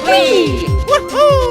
Wii! Woohoo!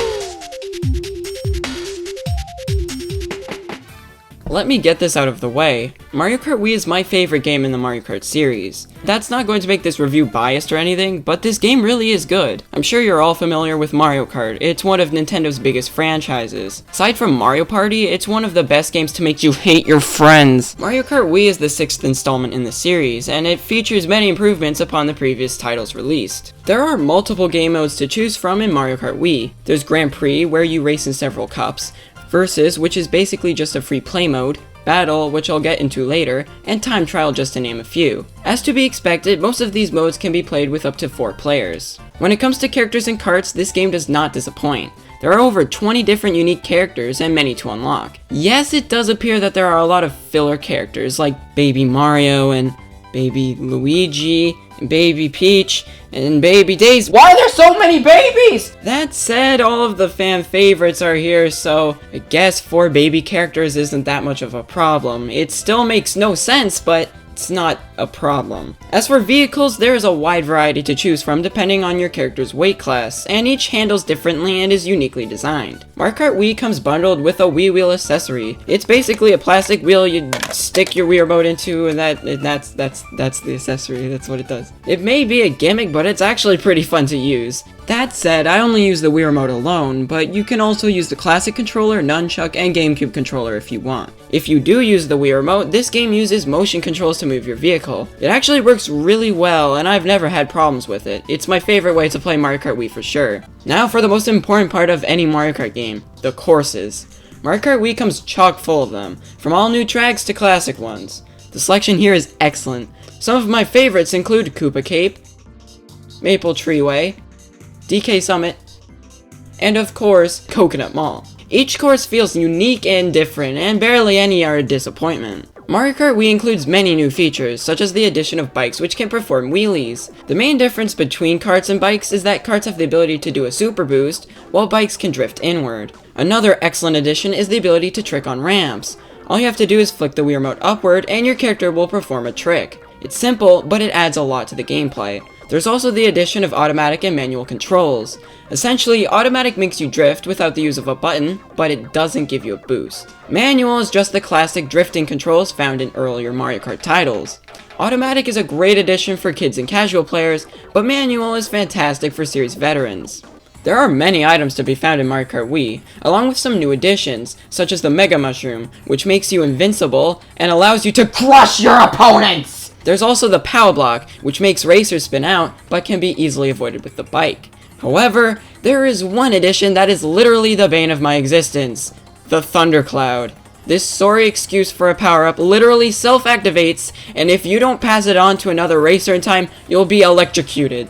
Let me get this out of the way. Mario Kart Wii is my favorite game in the Mario Kart series. That's not going to make this review biased or anything, but this game really is good. I'm sure you're all familiar with Mario Kart. It's one of Nintendo's biggest franchises. Aside from Mario Party, it's one of the best games to make you hate your friends. Mario Kart Wii is the 6th installment in the series, and it features many improvements upon the previous titles released. There are multiple game modes to choose from in Mario Kart Wii. There's Grand Prix, where you race in several cups, Versus, which is basically just a free play mode, Battle, which I'll get into later, and Time Trial, just to name a few. As to be expected, most of these modes can be played with up to 4 players. When it comes to characters and karts, this game does not disappoint. There are over 20 different unique characters and many to unlock. Yes, it does appear that there are a lot of filler characters like Baby Mario and Baby Luigi, and Baby Peach, and Baby Daisy. Why are there so many babies? That said, all of the fan favorites are here, so I guess 4 baby characters isn't that much of a problem. It still makes no sense, but it's not a problem. As for vehicles, there is a wide variety to choose from depending on your character's weight class, and each handles differently and is uniquely designed. Mario Kart Wii comes bundled with a Wii wheel accessory. It's basically a plastic wheel you stick your Wii remote into, and that's the accessory. That's what it does. It may be a gimmick, but it's actually pretty fun to use. That said, I only use the Wii remote alone, but you can also use the classic controller, nunchuck, and GameCube controller if you want. If you do use the Wii remote, this game uses motion controls to move your vehicle. It actually works really well, and I've never had problems with it. It's my favorite way to play Mario Kart Wii for sure. Now for the most important part of any Mario Kart game, the courses. Mario Kart Wii comes chock full of them, from all new tracks to classic ones. The selection here is excellent. Some of my favorites include Koopa Cape, Maple Treeway, DK Summit, and of course, Coconut Mall. Each course feels unique and different, and barely any are a disappointment. Mario Kart Wii includes many new features, such as the addition of bikes which can perform wheelies. The main difference between karts and bikes is that karts have the ability to do a super boost, while bikes can drift inward. Another excellent addition is the ability to trick on ramps. All you have to do is flick the Wii remote upward, and your character will perform a trick. It's simple, but it adds a lot to the gameplay. There's also the addition of automatic and manual controls. Essentially, automatic makes you drift without the use of a button, but it doesn't give you a boost. Manual is just the classic drifting controls found in earlier Mario Kart titles. Automatic is a great addition for kids and casual players, but manual is fantastic for series veterans. There are many items to be found in Mario Kart Wii, along with some new additions, such as the Mega Mushroom, which makes you invincible and allows you to crush your opponents! There's also the Power Block, which makes racers spin out, but can be easily avoided with the bike. However, there is one addition that is literally the bane of my existence, the Thundercloud. This sorry excuse for a power-up literally self-activates, and if you don't pass it on to another racer in time, you'll be electrocuted.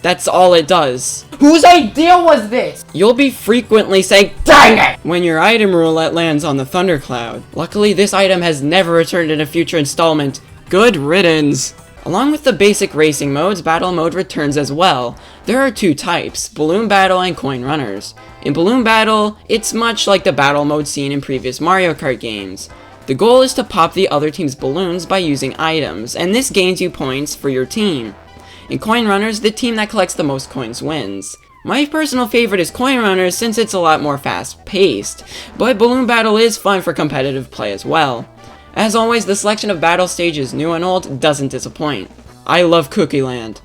That's all it does. Whose idea was this? You'll be frequently saying, "Dang it!" when your item roulette lands on the Thundercloud. Luckily, this item has never returned in a future installment. Good riddance! Along with the basic racing modes, Battle Mode returns as well. There are 2 types, Balloon Battle and Coin Runners. In Balloon Battle, it's much like the Battle Mode seen in previous Mario Kart games. The goal is to pop the other team's balloons by using items, and this gains you points for your team. In Coin Runners, the team that collects the most coins wins. My personal favorite is Coin Runners since it's a lot more fast-paced, but Balloon Battle is fun for competitive play as well. As always, the selection of battle stages, new and old, doesn't disappoint. I love Cookie Land.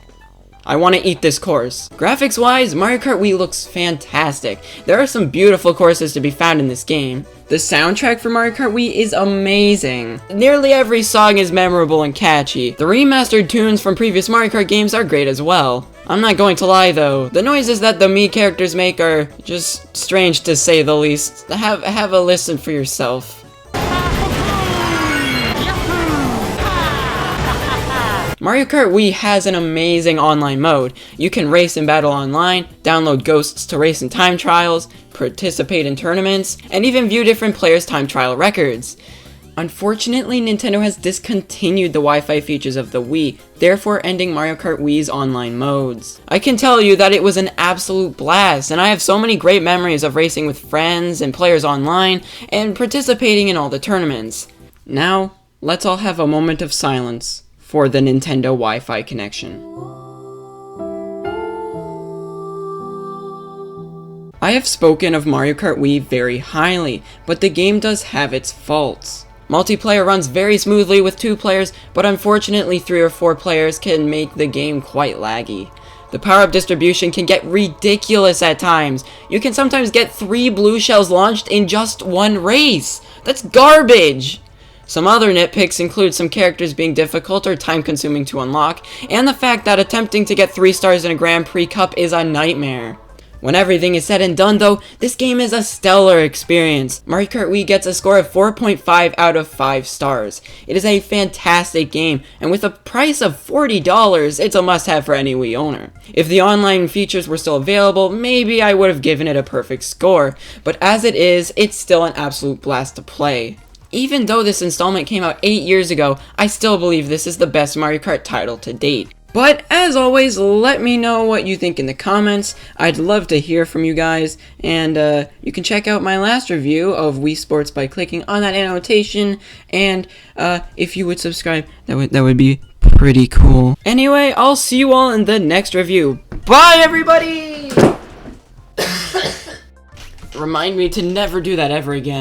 I want to eat this course. Graphics-wise, Mario Kart Wii looks fantastic. There are some beautiful courses to be found in this game. The soundtrack for Mario Kart Wii is amazing. Nearly every song is memorable and catchy. The remastered tunes from previous Mario Kart games are great as well. I'm not going to lie though, the noises that the Mii characters make are just strange to say the least. Have a listen for yourself. Mario Kart Wii has an amazing online mode. You can race and battle online, download ghosts to race in time trials, participate in tournaments, and even view different players' time trial records. Unfortunately, Nintendo has discontinued the Wi-Fi features of the Wii, therefore ending Mario Kart Wii's online modes. I can tell you that it was an absolute blast, and I have so many great memories of racing with friends and players online, and participating in all the tournaments. Now, let's all have a moment of silence for the Nintendo Wi-Fi connection. I have spoken of Mario Kart Wii very highly, but the game does have its faults. Multiplayer runs very smoothly with 2 players, but unfortunately 3 or 4 players can make the game quite laggy. The power-up distribution can get ridiculous at times. You can sometimes get 3 blue shells launched in just 1 race. That's garbage! Some other nitpicks include some characters being difficult or time-consuming to unlock, and the fact that attempting to get 3 stars in a Grand Prix Cup is a nightmare. When everything is said and done though, this game is a stellar experience. Mario Kart Wii gets a score of 4.5 out of 5 stars. It is a fantastic game, and with a price of $40, it's a must-have for any Wii owner. If the online features were still available, maybe I would have given it a perfect score, but as it is, it's still an absolute blast to play. Even though this installment came out 8 years ago, I still believe this is the best Mario Kart title to date. But, as always, let me know what you think in the comments. I'd love to hear from you guys, and you can check out my last review of Wii Sports by clicking on that annotation, and if you would subscribe, that would be pretty cool. Anyway, I'll see you all in the next review. Bye, everybody! Remind me to never do that ever again.